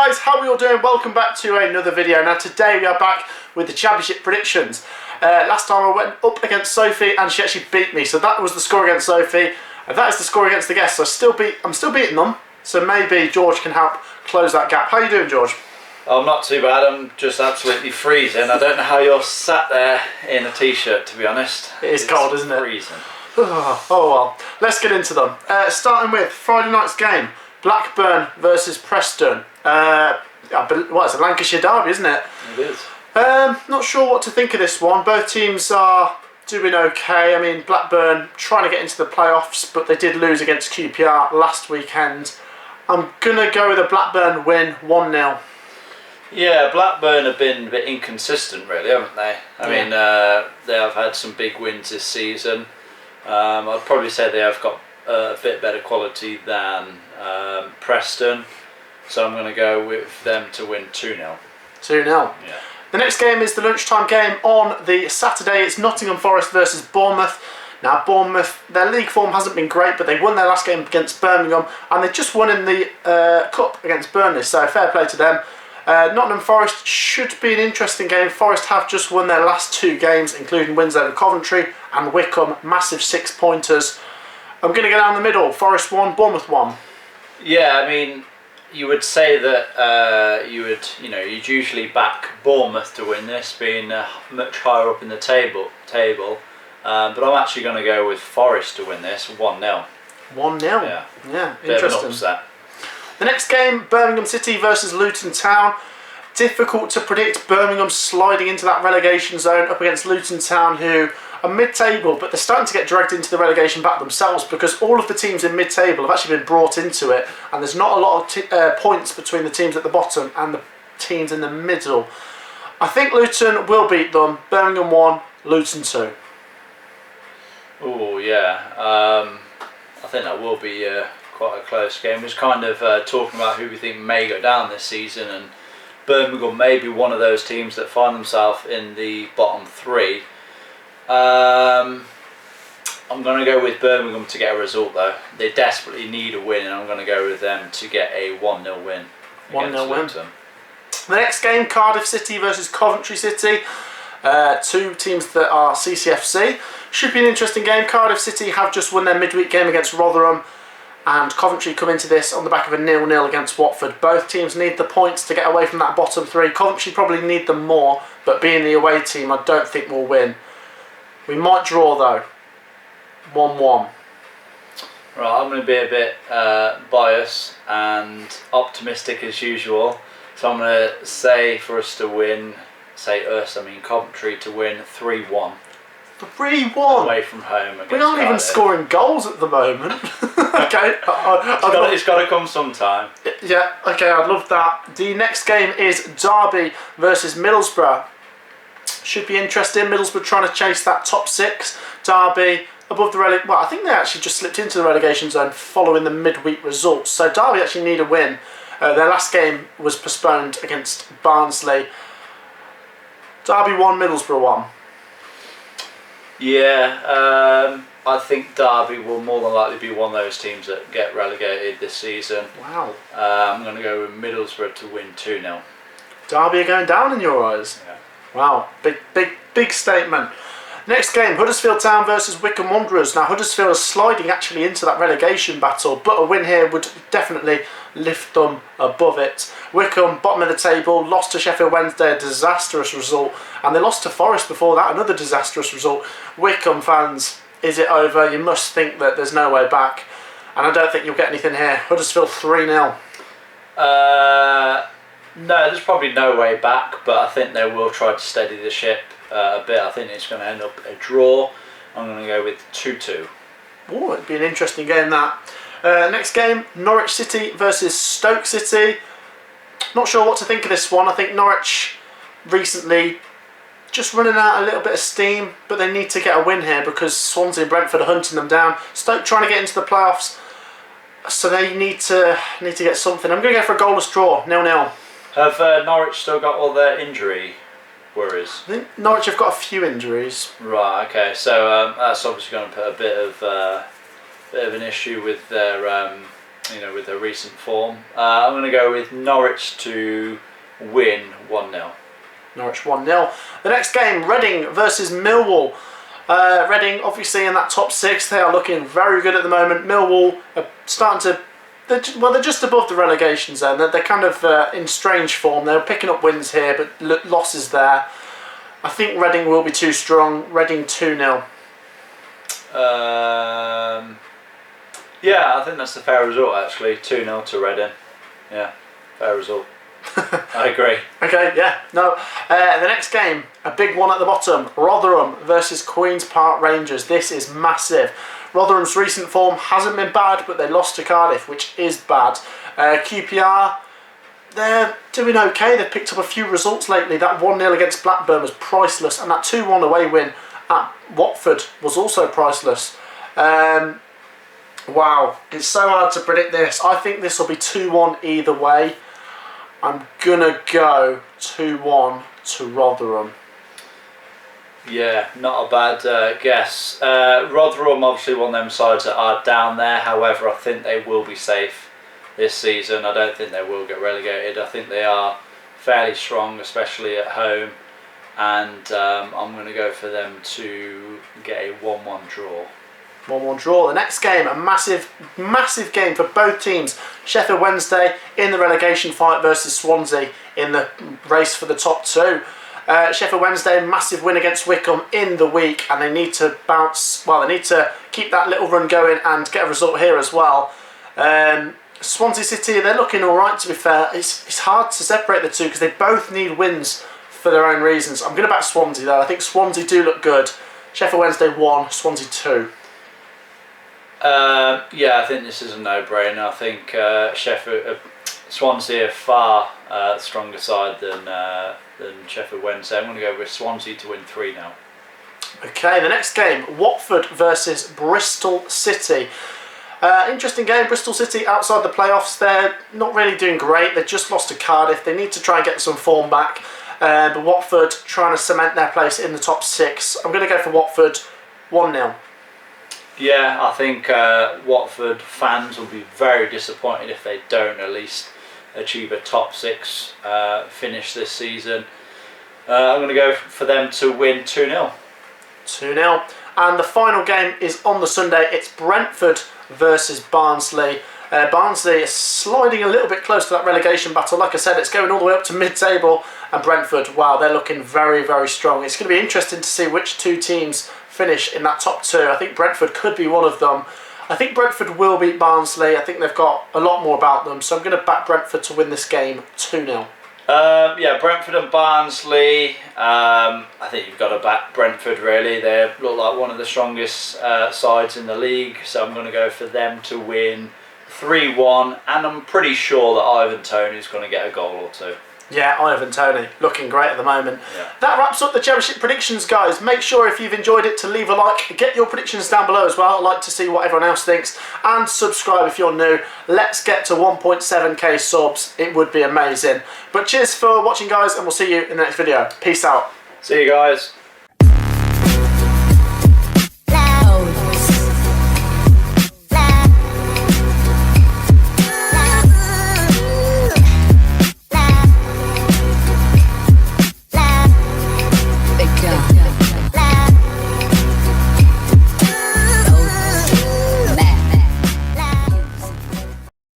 guys, how are we all doing? Welcome back to another video. Now today we are back with the championship predictions. Last time I went up against Sophie and she actually beat me, so that was the score against Sophie, and that is the score against the guests. So I'm still beating them, so maybe George can help close that gap. How are you doing, George? Oh, not too bad. I'm just absolutely freezing. I don't know how you're sat there in a t-shirt, to be honest. It's cold, isn't it? Freezing. Oh well, let's get into them. Starting with Friday night's game. Blackburn versus Preston. It's a Lancashire derby, isn't it? It is. Not sure what to think of this one. Both teams are doing okay. I mean, Blackburn trying to get into the playoffs, but they did lose against QPR last weekend. I'm going to go with a Blackburn win, 1-0. Yeah, Blackburn have been a bit inconsistent, really, haven't they? I mean, they have had some big wins this season. I'd probably say they have got a bit better quality than Preston, so I'm going to go with them to win 2-0. 2-0. Yeah. The next game is the lunchtime game on the Saturday. It's Nottingham Forest versus Bournemouth. Now Bournemouth, their league form hasn't been great, but they won their last game against Birmingham, and they just won in the Cup against Burnley, so fair play to them. Nottingham Forest should be an interesting game. Forest have just won their last 2 games, including wins over Coventry and Wycombe, massive 6-pointers. I'm going to go down the middle. Forest 1, Bournemouth 1. Yeah, I mean, you would say that you'd usually back Bournemouth to win this, being much higher up in the table. But I'm actually going to go with Forest to win this, 1-0. 1-0. Yeah, bit interesting. of an upset. The next game, Birmingham City versus Luton Town. Difficult to predict. Birmingham sliding into that relegation zone up against Luton Town, who are mid-table, but they're starting to get dragged into the relegation back themselves because all of the teams in mid-table have actually been brought into it, and there's not a lot of points between the teams at the bottom and the teams in the middle. I think Luton will beat them. Birmingham 1, Luton 2. Oh yeah, I think that will be quite a close game. We're just kind of talking about who we think may go down this season, and Birmingham may be one of those teams that find themselves in the bottom 3. I'm going to go with Birmingham to get a result though. They desperately need a win, and I'm going to go with them to get a 1-0 win. 1-0 win. The next game, Cardiff City versus Coventry City. 2 teams that are CCFC. Should be an interesting game. Cardiff City have just won their midweek game against Rotherham, and Coventry come into this on the back of a 0-0 against Watford. Both teams need the points to get away from that bottom 3. Coventry probably need them more, but being the away team, I don't think we'll win. We might draw though. 1-1. Right, I'm going to be a bit biased and optimistic as usual. So I'm going to say for us to win, Coventry to win 3-1. 3-1? Away from home against We aren't even Cardiff. Scoring goals at the moment. Okay. It's got to come sometime. Yeah, okay, I'd love that. The next game is Derby versus Middlesbrough. Should be interesting. Middlesbrough trying to chase that top 6. Derby above the relegation. Well, I think they actually just slipped into the relegation zone following the midweek results. So Derby actually need a win. Their last game was postponed against Barnsley. Derby 1, Middlesbrough 1. Yeah, I think Derby will more than likely be one of those teams that get relegated this season. Wow. I'm going to go with Middlesbrough to win 2-0. Derby are going down in your eyes? Yeah. Wow, big statement. Next game, Huddersfield Town versus Wycombe Wanderers. Now Huddersfield is sliding actually into that relegation battle, but a win here would definitely lift them above it. Wycombe, bottom of the table, lost to Sheffield Wednesday, a disastrous result, and they lost to Forest before that, another disastrous result. Wycombe fans, is it over? You must think that there's no way back, and I don't think you'll get anything here. Huddersfield 3-0. No, there's probably no way back, but I think they will try to steady the ship a bit. I think it's going to end up a draw. I'm going to go with 2-2. Oh, it'd be an interesting game that. Next game, Norwich City versus Stoke City. Not sure what to think of this one. I think Norwich recently just running out a little bit of steam, but they need to get a win here because Swansea and Brentford are hunting them down. Stoke trying to get into the playoffs, so they need to get something. I'm going to go for a goalless draw, 0-0. Have Norwich still got all their injury worries? I think Norwich have got a few injuries. Right. Okay. So that's obviously going to put a bit of an issue with their with their recent form. I'm going to go with Norwich to win 1-0. Norwich 1-0. The next game, Reading versus Millwall. Reading, obviously in that top 6, they are looking very good at the moment. Millwall are starting to... They're just above the relegation zone. They're kind of in strange form. They're picking up wins here, but losses there. I think Reading will be too strong. Reading 2-0. Yeah, I think that's the fair result actually. 2-0 to Reading. Yeah, fair result. I agree. Okay, yeah, no. The next game, a big one at the bottom. Rotherham versus Queen's Park Rangers. This is massive. Rotherham's recent form hasn't been bad, but they lost to Cardiff, which is bad. QPR, they're doing okay. They've picked up a few results lately. That 1-0 against Blackburn was priceless, and that 2-1 away win at Watford was also priceless. Wow, it's so hard to predict this. I think this will be 2-1 either way. I'm gonna go 2-1 to Rotherham. Yeah, not a bad guess. Rotherham, obviously one of them sides that are down there. However, I think they will be safe this season. I don't think they will get relegated. I think they are fairly strong, especially at home. And I'm going to go for them to get a 1-1 draw. 1-1 draw. The next game, a massive game for both teams. Sheffield Wednesday in the relegation fight versus Swansea in the race for the top 2. Sheffield Wednesday, massive win against Wycombe in the week, and they need to bounce. Well, they need to keep that little run going and get a result here as well. Swansea City, they're looking all right. To be fair, it's hard to separate the two because they both need wins for their own reasons. I'm going to back Swansea though. I think Swansea do look good. Sheffield Wednesday 1, Swansea 2. Yeah, I think this is a no-brainer. I think Swansea are far stronger side than Sheffield Wednesday. I'm going to go with Swansea to win 3-0. Okay, the next game, Watford versus Bristol City. Interesting game. Bristol City outside the playoffs. They're not really doing great. They just lost to Cardiff. They need to try and get some form back. But Watford trying to cement their place in the top 6. I'm going to go for Watford 1-0. Yeah, I think Watford fans will be very disappointed if they don't at least achieve a top 6 finish this season. I'm going to go for them to win 2-0. 2-0. And the final game is on the Sunday. It's Brentford versus Barnsley. Barnsley is sliding a little bit close to that relegation battle. Like I said, it's going all the way up to mid-table. And Brentford, wow, they're looking very, very strong. It's going to be interesting to see which two teams finish in that top 2. I think Brentford could be one of them. I think Brentford will beat Barnsley. I think they've got a lot more about them. So I'm going to back Brentford to win this game 2-0. Yeah, Brentford and Barnsley. I think you've got to back Brentford really. They look like one of the strongest sides in the league. So I'm going to go for them to win 3-1. And I'm pretty sure that Ivan Toney is going to get a goal or 2. Yeah, Ivan Toney looking great at the moment. Yeah. That wraps up the Championship predictions, guys. Make sure if you've enjoyed it to leave a like. Get your predictions down below as well. I'd like to see what everyone else thinks. And subscribe if you're new. Let's get to 1.7k subs. It would be amazing. But cheers for watching, guys, and we'll see you in the next video. Peace out. See you guys.